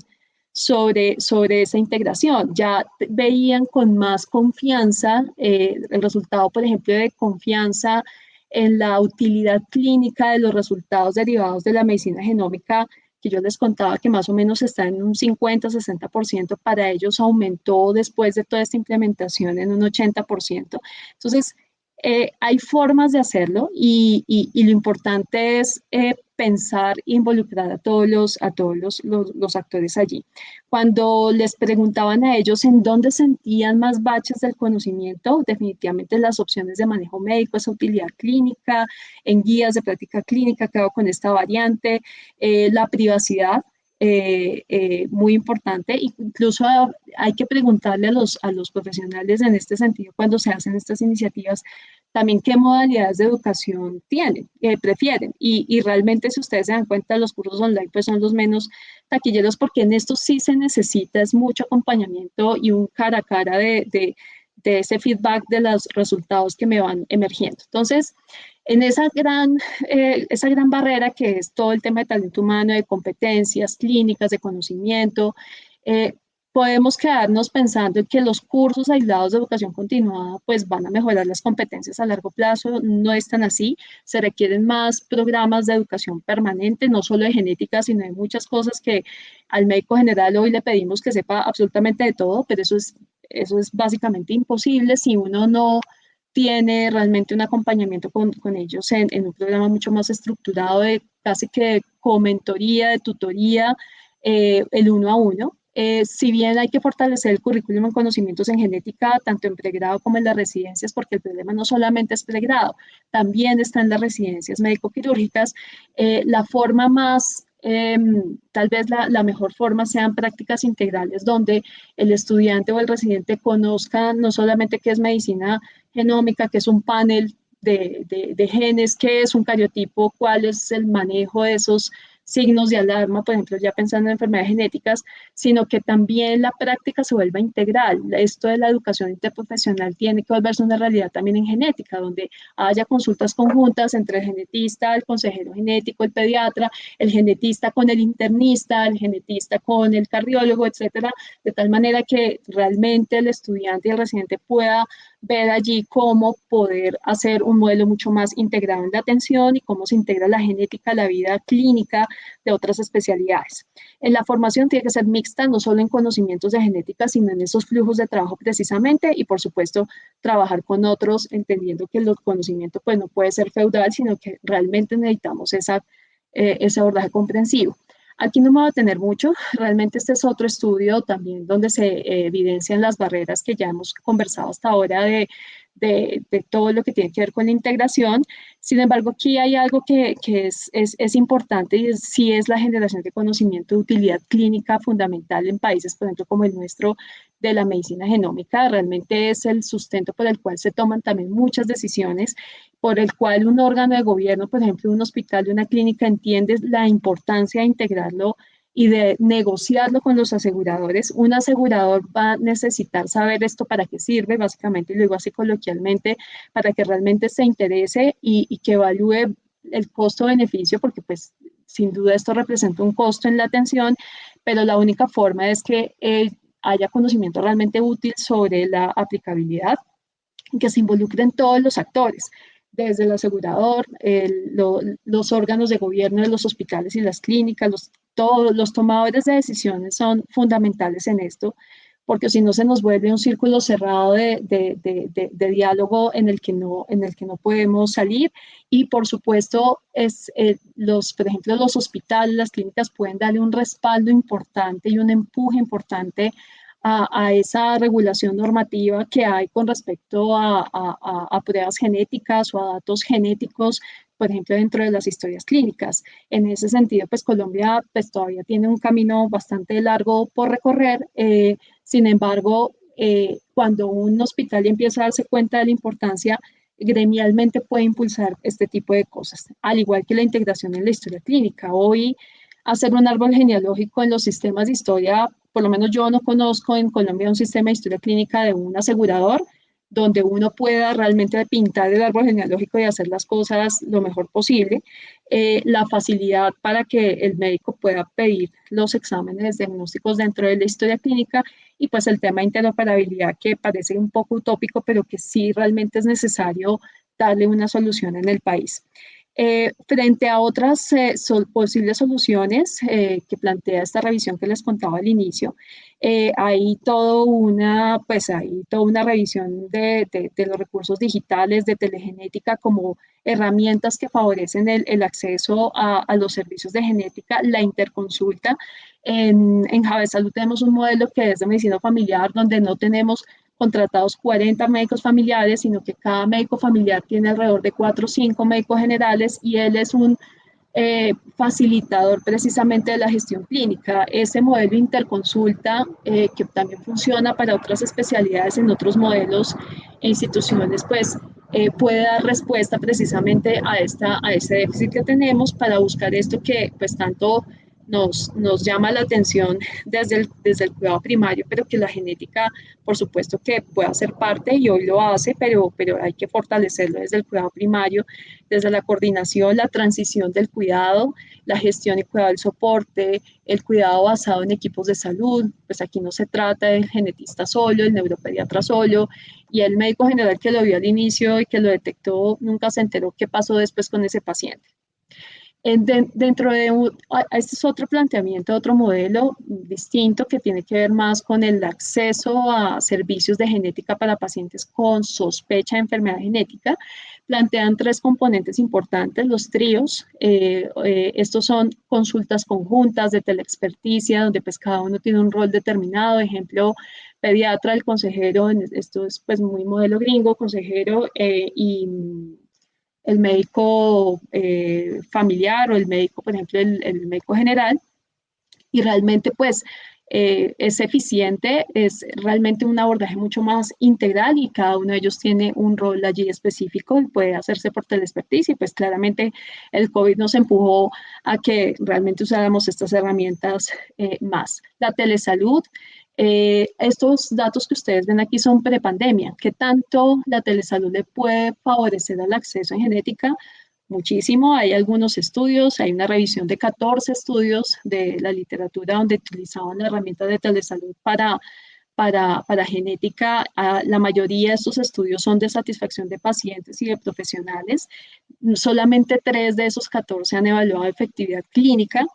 sobre esa integración. Ya veían con más confianza el resultado, por ejemplo, de confianza en la utilidad clínica de los resultados derivados de la medicina genómica, que yo les contaba que más o menos está en un 50-60%, para ellos aumentó después de toda esta implementación en un 80%. Entonces, Hay formas de hacerlo y lo importante es pensar e involucrar a todos los actores allí. Cuando les preguntaban a ellos en dónde sentían más baches del conocimiento, definitivamente las opciones de manejo médico, esa utilidad clínica, en guías de práctica clínica, que hago con esta variante, la privacidad. Muy importante, incluso hay que preguntarle a los profesionales en este sentido cuando se hacen estas iniciativas también qué modalidades de educación tienen, prefieren. Y realmente, si ustedes se dan cuenta, los cursos online pues son los menos taquilleros porque en esto sí se necesita es mucho acompañamiento y un cara a cara de ese feedback de los resultados que me van emergiendo. Entonces, en esa gran barrera que es todo el tema de talento humano, de competencias clínicas, de conocimiento, eh, podemos quedarnos pensando en que los cursos aislados de educación continuada pues van a mejorar las competencias a largo plazo. No es tan así. Se requieren más programas de educación permanente, no solo de genética, sino de muchas cosas que al médico general hoy le pedimos que sepa absolutamente de todo, pero eso es básicamente imposible si uno no tiene realmente un acompañamiento con ellos en un programa mucho más estructurado de casi que de comentoría, de tutoría, el uno a uno. Si bien hay que fortalecer el currículum en conocimientos en genética, tanto en pregrado como en las residencias, porque el problema no solamente es pregrado, también está en las residencias médico-quirúrgicas, la forma más, tal vez la mejor forma sean prácticas integrales, donde el estudiante o el residente conozca no solamente qué es medicina genómica, que es un panel de genes, qué es un cariotipo, cuál es el manejo de esos signos de alarma, por ejemplo, ya pensando en enfermedades genéticas, sino que también la práctica se vuelva integral. Esto de la educación interprofesional tiene que volverse una realidad también en genética, donde haya consultas conjuntas entre el genetista, el consejero genético, el pediatra, el genetista con el internista, el genetista con el cardiólogo, etcétera, de tal manera que realmente el estudiante y el residente pueda ver allí cómo poder hacer un modelo mucho más integrado en la atención y cómo se integra la genética a la vida clínica de otras especialidades. En la formación tiene que ser mixta, no solo en conocimientos de genética, sino en esos flujos de trabajo precisamente y por supuesto trabajar con otros, entendiendo que el conocimiento pues no puede ser feudal, sino que realmente necesitamos ese abordaje comprensivo. Aquí no me voy a tener mucho, realmente este es otro estudio también donde se evidencian las barreras que ya hemos conversado hasta ahora de todo lo que tiene que ver con la integración. Sin embargo, aquí hay algo que es importante y sí es la generación de conocimiento de utilidad clínica fundamental en países, por ejemplo, como el nuestro, de la medicina genómica. Realmente es el sustento por el cual se toman también muchas decisiones, por el cual un órgano de gobierno, por ejemplo, un hospital y una clínica, entiende la importancia de integrarlo y de negociarlo con los aseguradores. Un asegurador va a necesitar saber esto para qué sirve, básicamente, y lo digo así coloquialmente, para que realmente se interese y que evalúe el costo-beneficio, porque pues sin duda esto representa un costo en la atención, pero la única forma es que haya conocimiento realmente útil sobre la aplicabilidad, que se involucren todos los actores, desde el asegurador, los órganos de gobierno de los hospitales y las clínicas, todos los tomadores de decisiones son fundamentales en esto, porque si no se nos vuelve un círculo cerrado de diálogo en el que no podemos salir. Y por supuesto, por ejemplo, los hospitales, las clínicas pueden darle un respaldo importante y un empuje importante a esa regulación normativa que hay con respecto a pruebas genéticas o a datos genéticos, por ejemplo, dentro de las historias clínicas. En ese sentido, pues Colombia pues, todavía tiene un camino bastante largo por recorrer. Sin embargo, cuando un hospital empieza a darse cuenta de la importancia, gremialmente puede impulsar este tipo de cosas, al igual que la integración en la historia clínica. Hoy, hacer un árbol genealógico en los sistemas de historia, por lo menos yo no conozco en Colombia un sistema de historia clínica de un asegurador donde uno pueda realmente pintar el árbol genealógico y hacer las cosas lo mejor posible. La facilidad para que el médico pueda pedir los exámenes diagnósticos dentro de la historia clínica y pues el tema de interoperabilidad que parece un poco utópico, pero que sí realmente es necesario darle una solución en el país. Frente a otras posibles soluciones que plantea esta revisión que les contaba al inicio, hay toda una revisión de los recursos digitales, de telegenética como herramientas que favorecen el acceso a los servicios de genética, la interconsulta. En Jave Salud tenemos un modelo que es de medicina familiar, donde no tenemos contratados 40 médicos familiares, sino que cada médico familiar tiene alrededor de 4 o 5 médicos generales y él es un facilitador precisamente de la gestión clínica. Ese modelo interconsulta, que también funciona para otras especialidades en otros modelos e instituciones, pues puede dar respuesta precisamente a ese déficit que tenemos para buscar esto que pues tanto nos llama la atención desde el cuidado primario, pero que la genética, por supuesto que puede hacer parte y hoy lo hace, pero hay que fortalecerlo desde el cuidado primario, desde la coordinación, la transición del cuidado, la gestión y cuidado del soporte, el cuidado basado en equipos de salud. Pues aquí no se trata del genetista solo, el neuropediatra solo, y el médico general que lo vio al inicio y que lo detectó nunca se enteró qué pasó después con ese paciente. Este es otro planteamiento, otro modelo distinto que tiene que ver más con el acceso a servicios de genética para pacientes con sospecha de enfermedad genética. Plantean tres componentes importantes, los tríos. Estos son consultas conjuntas de teleexperticia, donde pues cada uno tiene un rol determinado. Ejemplo, pediatra, el consejero, esto es pues muy modelo gringo, consejero y el médico familiar o el médico, por ejemplo, el médico general, y realmente pues es eficiente, es realmente un abordaje mucho más integral y cada uno de ellos tiene un rol allí específico y puede hacerse por teleexpertise y pues claramente el COVID nos empujó a que realmente usáramos estas herramientas más. La telesalud, estos datos que ustedes ven aquí son prepandemia. ¿Qué tanto la telesalud le puede favorecer al acceso en genética? Muchísimo. Hay algunos estudios, hay una revisión de 14 estudios de la literatura donde utilizaban la herramienta de telesalud para genética. La mayoría de estos estudios son de satisfacción de pacientes y de profesionales. Solamente 3 de esos 14 han evaluado efectividad clínica.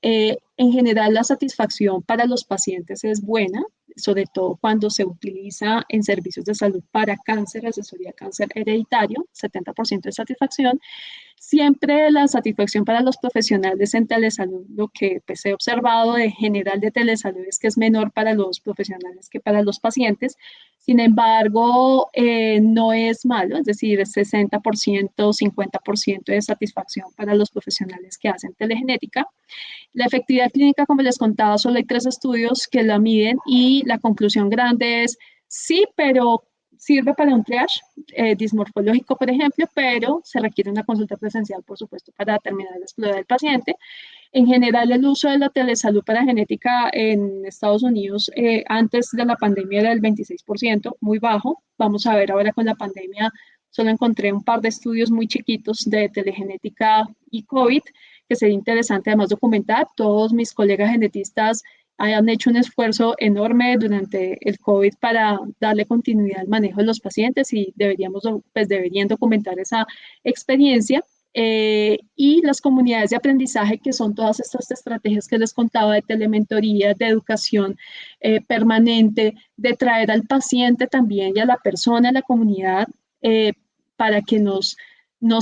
En general, la satisfacción para los pacientes es buena, sobre todo cuando se utiliza en servicios de salud para cáncer, asesoría cáncer hereditario, 70% de satisfacción. Siempre la satisfacción para los profesionales en telesalud, lo que pues, he observado de general de telesalud es que es menor para los profesionales que para los pacientes. Sin embargo, no es malo, es decir, 60%, 50% de satisfacción para los profesionales que hacen telegenética. La efectividad clínica, como les contaba, solo hay 3 estudios que la miden y la conclusión grande es sí, pero sirve para un triage dismorfológico, por ejemplo, pero se requiere una consulta presencial, por supuesto, para determinar la explorar del paciente. En general, el uso de la telesalud para genética en Estados Unidos antes de la pandemia era del 26%, muy bajo. Vamos a ver ahora con la pandemia, solo encontré un par de estudios muy chiquitos de telegenética y COVID, que sería interesante además documentar. Todos mis colegas genetistas han hecho un esfuerzo enorme durante el COVID para darle continuidad al manejo de los pacientes y deberían documentar esa experiencia. Y las comunidades de aprendizaje, que son todas estas estrategias que les contaba de telementoría, de educación permanente, de traer al paciente también y a la persona, a la comunidad, para que nos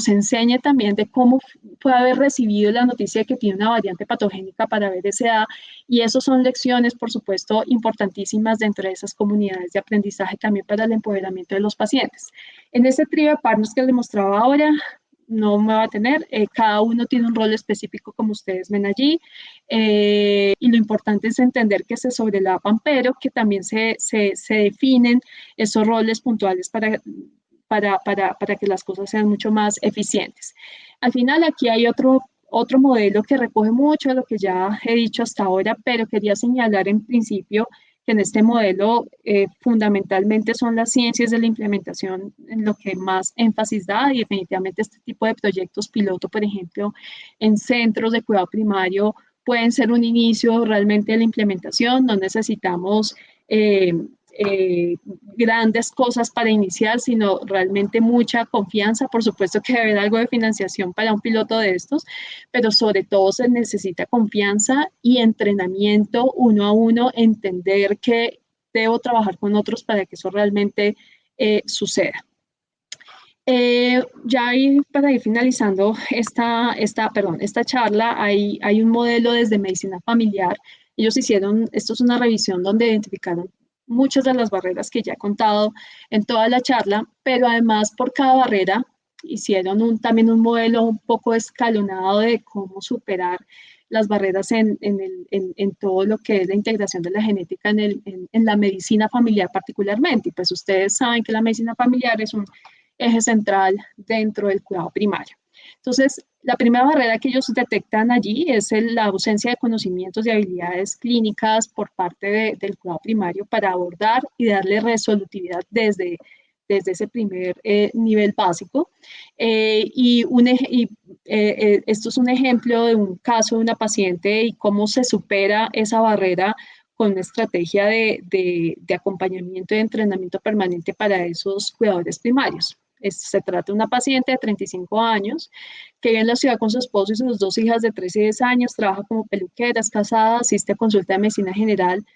enseñe también de cómo puede haber recibido la noticia de que tiene una variante patogénica para BRCA. Y eso son lecciones, por supuesto, importantísimas dentro de esas comunidades de aprendizaje también para el empoderamiento de los pacientes. En ese trío de partners que les mostraba ahora, no me va a tener, cada uno tiene un rol específico como ustedes ven allí, y lo importante es entender que se sobrelapan, pero que también se definen esos roles puntuales para que las cosas sean mucho más eficientes. Al final, aquí hay otro modelo que recoge mucho de lo que ya he dicho hasta ahora, pero quería señalar en principio que en este modelo fundamentalmente son las ciencias de la implementación en lo que más énfasis da y definitivamente este tipo de proyectos piloto, por ejemplo, en centros de cuidado primario, pueden ser un inicio realmente de la implementación. No necesitamos grandes cosas para iniciar, sino realmente mucha confianza. Por supuesto que debe haber algo de financiación para un piloto de estos, pero sobre todo se necesita confianza y entrenamiento uno a uno, entender que debo trabajar con otros para que eso realmente suceda. Ya ahí, para ir finalizando esta charla, hay un modelo desde medicina familiar. Ellos hicieron, esto es una revisión donde identificaron muchas de las barreras que ya he contado en toda la charla, pero además por cada barrera hicieron también un modelo un poco escalonado de cómo superar las barreras en todo lo que es la integración de la genética en la medicina familiar particularmente. Y pues ustedes saben que la medicina familiar es un eje central dentro del cuidado primario. Entonces, la primera barrera que ellos detectan allí es la ausencia de conocimientos y habilidades clínicas por parte del cuidado primario para abordar y darle resolutividad desde ese primer nivel básico. Esto es un ejemplo de un caso de una paciente y cómo se supera esa barrera con una estrategia de acompañamiento y de entrenamiento permanente para esos cuidadores primarios. Se trata de una paciente de 35 años que vive en la ciudad con su esposo y sus dos hijas de 13 y 10 años, trabaja como peluquera, es casada, asiste a consulta de medicina general.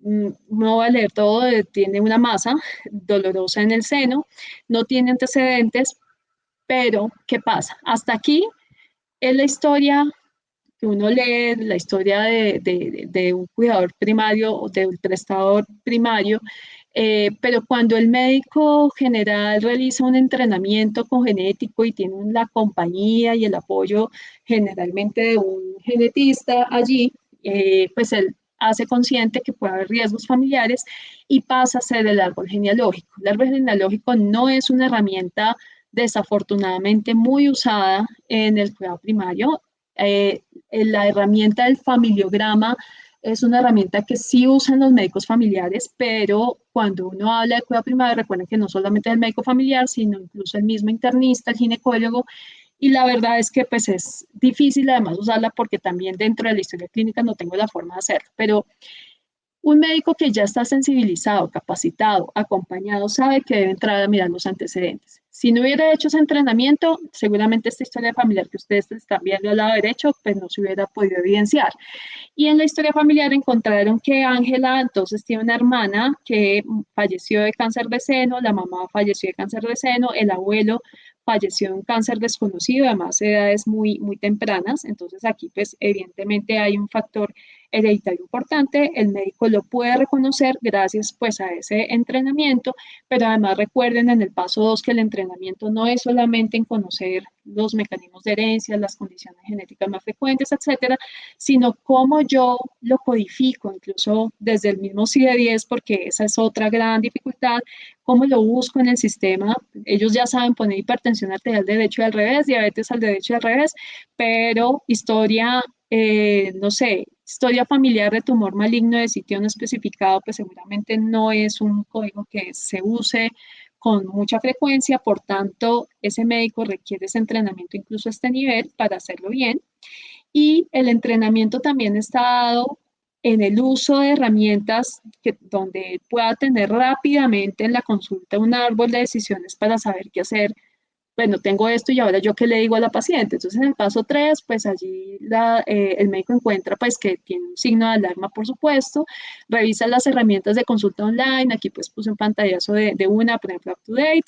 No voy a leer todo, tiene una masa dolorosa en el seno, no tiene antecedentes, pero ¿qué pasa? Hasta aquí es la historia que uno lee, la historia de un cuidador primario o de un prestador primario, pero cuando el médico general realiza un entrenamiento con genético y tiene la compañía y el apoyo generalmente de un genetista allí, pues él hace consciente que puede haber riesgos familiares y pasa a ser el árbol genealógico. El árbol genealógico no es una herramienta desafortunadamente muy usada en el cuidado primario. La herramienta del familiograma es una herramienta que sí usan los médicos familiares, pero cuando uno habla de cuidado primario, recuerden que no solamente es el médico familiar, sino incluso el mismo internista, el ginecólogo, y la verdad es que pues es difícil además usarla porque también dentro de la historia clínica no tengo la forma de hacerlo, pero un médico que ya está sensibilizado, capacitado, acompañado, sabe que debe entrar a mirar los antecedentes. Si no hubiera hecho ese entrenamiento, seguramente esta historia familiar que ustedes están viendo al lado derecho, pues no se hubiera podido evidenciar. Y en la historia familiar encontraron que Ángela entonces tiene una hermana que falleció de cáncer de seno, la mamá falleció de cáncer de seno, el abuelo falleció de un cáncer desconocido, además de edades muy, muy tempranas. Entonces aquí pues evidentemente hay un factor hereditario importante, el médico lo puede reconocer gracias pues a ese entrenamiento, pero además recuerden en el paso 2 que el entrenamiento no es solamente en conocer los mecanismos de herencia, las condiciones genéticas más frecuentes, etcétera, sino cómo yo lo codifico, incluso desde el mismo CIE-10, porque esa es otra gran dificultad, cómo lo busco en el sistema. Ellos ya saben poner hipertensión arterial derecho y al revés, diabetes al derecho y al revés, pero historia, no sé, historia familiar de tumor maligno de sitio no especificado, pues seguramente no es un código que se use con mucha frecuencia, por tanto, ese médico requiere ese entrenamiento incluso a este nivel para hacerlo bien. Y el entrenamiento también está dado en el uso de herramientas donde pueda tener rápidamente en la consulta un árbol de decisiones para saber qué hacer. Bueno, tengo esto y ahora yo qué le digo a la paciente. Entonces, en el paso 3, pues allí el médico encuentra pues que tiene un signo de alarma, por supuesto, revisa las herramientas de consulta online. Aquí pues puse un pantallazo de una, por ejemplo, UpToDate.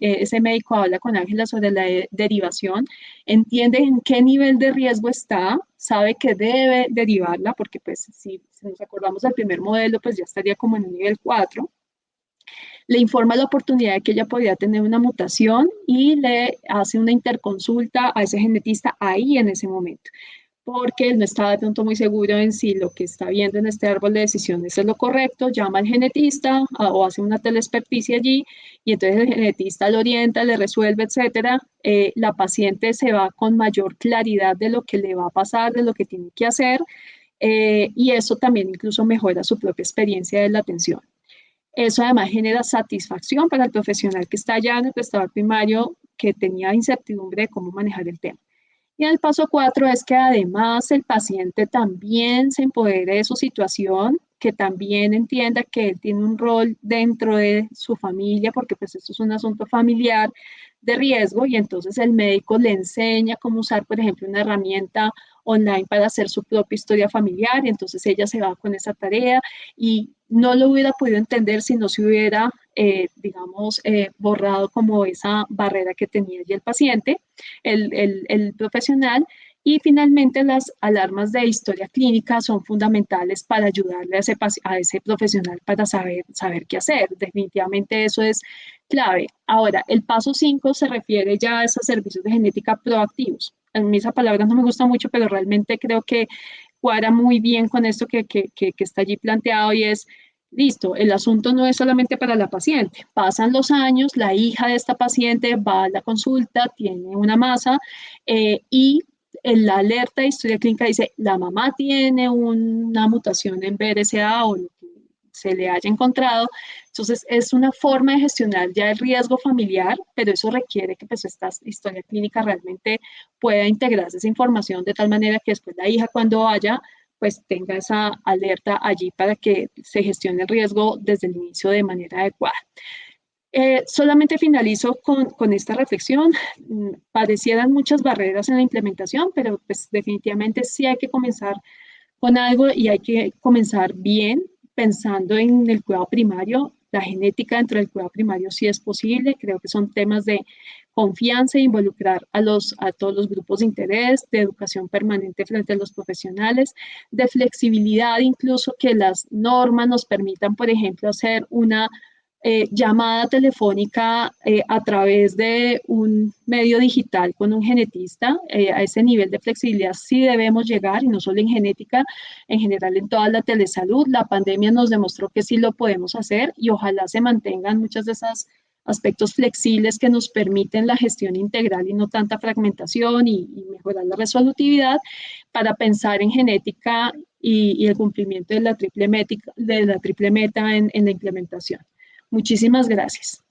Ese médico habla con Ángela sobre la derivación, entiende en qué nivel de riesgo está, sabe que debe derivarla, porque pues si nos acordamos del primer modelo, pues ya estaría como en un nivel 4. Le informa la oportunidad de que ella podía tener una mutación y le hace una interconsulta a ese genetista ahí en ese momento, porque él no estaba de pronto muy seguro en si lo que está viendo en este árbol de decisiones es lo correcto, llama al genetista o hace una teleexperticia allí y entonces el genetista lo orienta, le resuelve, etcétera. La paciente se va con mayor claridad de lo que le va a pasar, de lo que tiene que hacer, y eso también incluso mejora su propia experiencia de la atención. Eso además genera satisfacción para el profesional que está allá en el prestador primario que tenía incertidumbre de cómo manejar el tema. Y el paso 4 es que además el paciente también se empodere de su situación, que también entienda que él tiene un rol dentro de su familia, porque pues esto es un asunto familiar de riesgo y entonces el médico le enseña cómo usar, por ejemplo, una herramienta online para hacer su propia historia familiar y entonces ella se va con esa tarea y no lo hubiera podido entender si no se hubiera, digamos, borrado como esa barrera que tenía ya el paciente, el profesional. Y finalmente las alarmas de historia clínica son fundamentales para ayudarle a ese profesional para saber qué hacer. Definitivamente eso es clave. Ahora, el paso 5 se refiere ya a esos servicios de genética proactivos. A mí esa palabra no me gusta mucho, pero realmente creo que cuadra muy bien con esto que está allí planteado y es, listo, el asunto no es solamente para la paciente. Pasan los años, la hija de esta paciente va a la consulta, tiene una masa y en la alerta de historia clínica dice, la mamá tiene una mutación en BRCA o lo que se le haya encontrado. Entonces, es una forma de gestionar ya el riesgo familiar, pero eso requiere que pues esta historia clínica realmente pueda integrarse esa información de tal manera que después la hija cuando vaya pues tenga esa alerta allí para que se gestione el riesgo desde el inicio de manera adecuada. Solamente finalizo con esta reflexión. Parecieran muchas barreras en la implementación, pero pues definitivamente sí hay que comenzar con algo y hay que comenzar bien pensando en el cuidado primario. La genética dentro del cuidado primario sí es posible. Creo que son temas de confianza e involucrar a todos los grupos de interés, de educación permanente frente a los profesionales, de flexibilidad, incluso que las normas nos permitan, por ejemplo, hacer una llamada telefónica a través de un medio digital con un genetista. A ese nivel de flexibilidad sí debemos llegar, y no solo en genética, en general en toda la telesalud. La pandemia nos demostró que sí lo podemos hacer y ojalá se mantengan muchos de esos aspectos flexibles que nos permiten la gestión integral y no tanta fragmentación y mejorar la resolutividad para pensar en genética y el cumplimiento de la triple meta en la implementación. Muchísimas gracias.